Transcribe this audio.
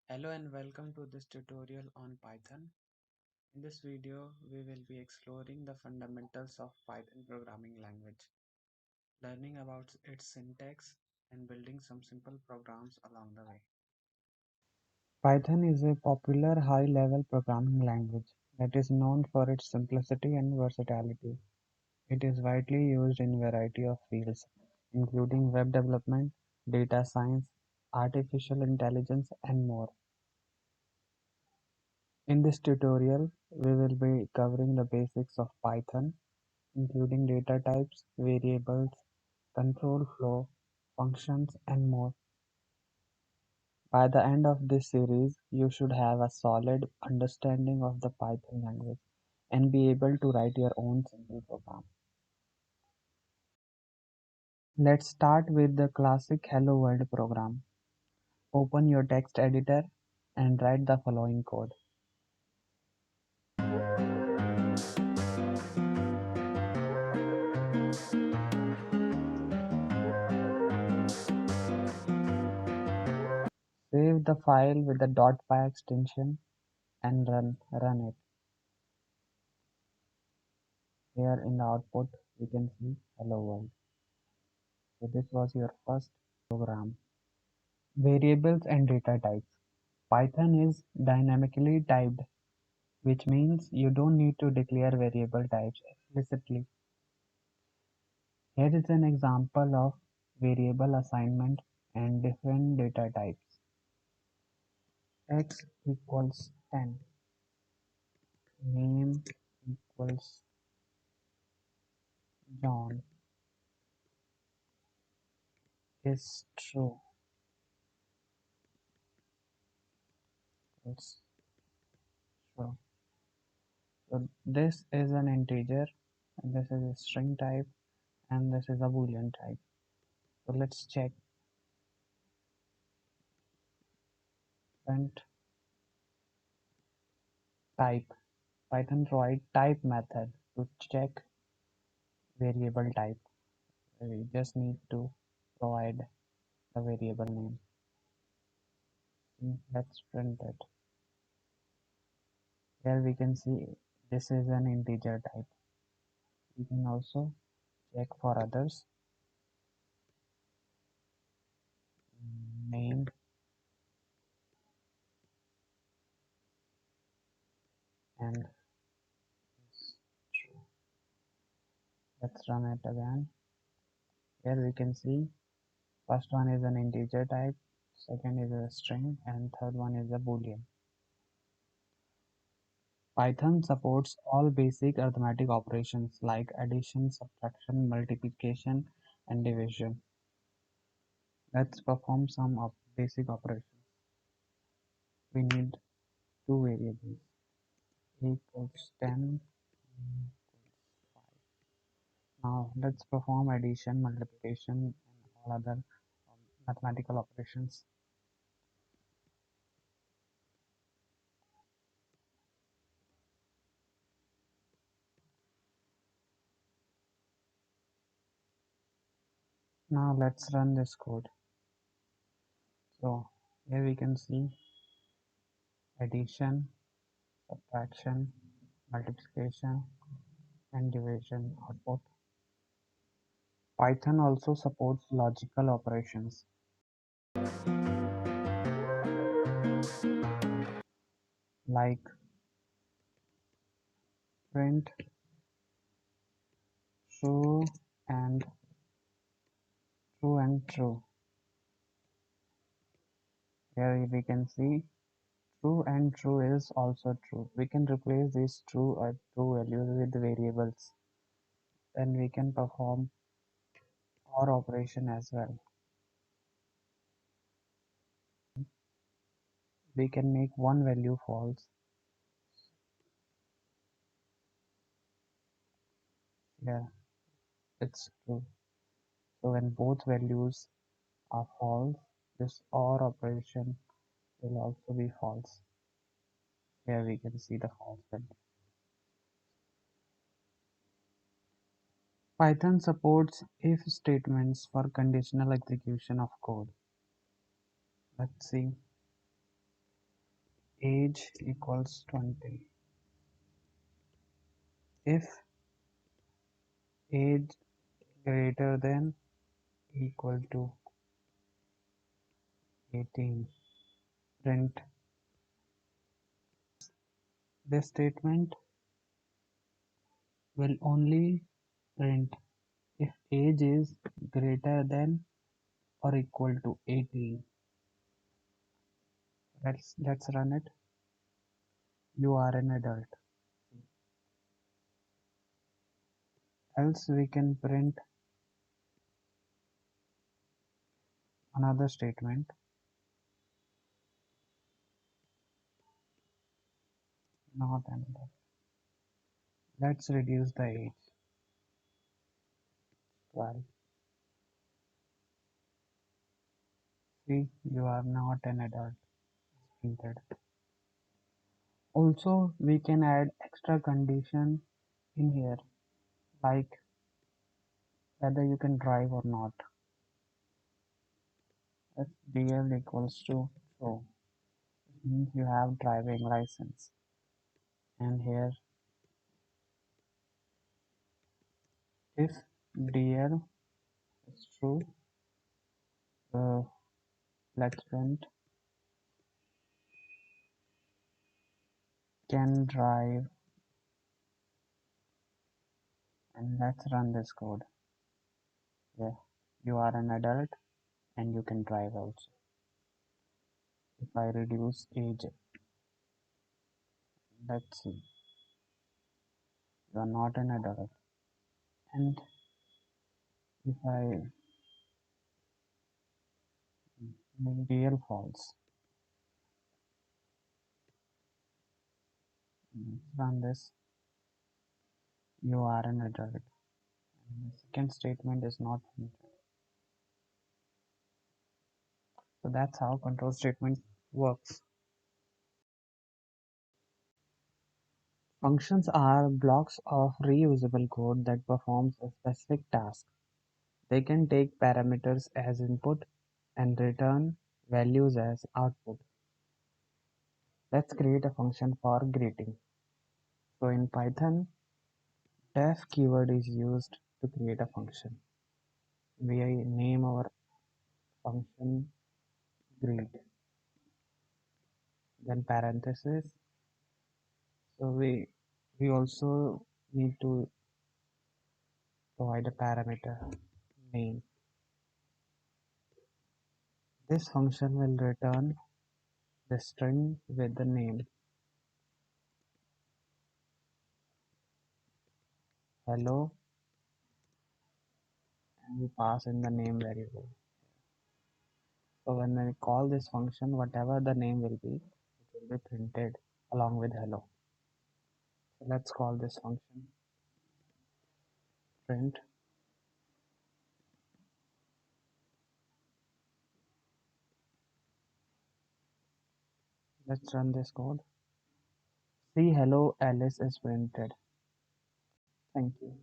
Hello and welcome to this tutorial on Python. In this video, we will be exploring the fundamentals of Python programming language, learning about its syntax, and building some simple programs along the way. Python is a popular high-level programming language that is known for its simplicity and versatility. It is widely used in a variety of fields, including web development, data science, artificial intelligence, and more. In this tutorial, we will be covering the basics of Python, including data types, variables, control flow, functions, and more. By the end of this series, you should have a solid understanding of the Python language and be able to write your own simple program. Let's start with the classic Hello World program. Open your text editor and write the following code. Save the file with the .py extension and run it. Here in the output, you can see hello world. So this was your first program. Variables and data types. Python is dynamically typed, which means you don't need to declare variable types explicitly. Here is an example of variable assignment and different data types. X equals 10. Name equals John is true. It's true. So this is an integer, and this is a string type, and this is a boolean type. So let's check print type. Python provide type method to check variable type. We just need to provide the variable name. Let's print it. Here we can see this is an integer type. We can also check for others. Name and true. Let's run it again. Here we can see first one is an integer type, second is a string, and third one is a boolean. Python supports all basic arithmetic operations like addition, subtraction, multiplication, and division. Let's perform some basic operations. We need two variables. A equals 10, B equals 5. Now let's perform addition, multiplication, and all other mathematical operations. Now let's run this code. So here we can see addition, subtraction, multiplication, and division output. Python also supports logical operations like print true and true. Here we can see true and true is also true. We can replace these true or true values with variables. Then we can perform OR operation as well. We can make one value false. Yeah, it's true. So when both values are false, this OR operation will also be false. Here we can see the false value. Python supports if statements for conditional execution of code. Let's see. age equals 20. If age greater than equal to 18, print. This statement will only print if age is greater than or equal to 18. Let's run it. You are an adult. Else we can print another statement, not an adult. Let's reduce the age. 12. See, you are not an adult. Printed. Also, we can add extra condition in here, like whether you can drive or not. If DL equals to true, it means you have driving license. And here, if DL is true, let's print can drive, and let's run this code. Yeah, you are an adult and you can drive also. If I reduce age, let's see, you are not an adult. And if I make real false, run this, you are an adult. And the second statement is not printed. So that's how control statement works. Functions are blocks of reusable code that performs a specific task. They can take parameters as input and return values as output. Let's create a function for greeting. So in Python, def keyword is used to create a function. We name our function greet, then parenthesis. So we also need to provide a parameter name. This function will return the string with the name hello, and we pass in the name variable. So when I call this function, whatever the name will be, it will be printed along with hello. So let's call this function print. Let's run this code. See hello Alice is printed. Thank you.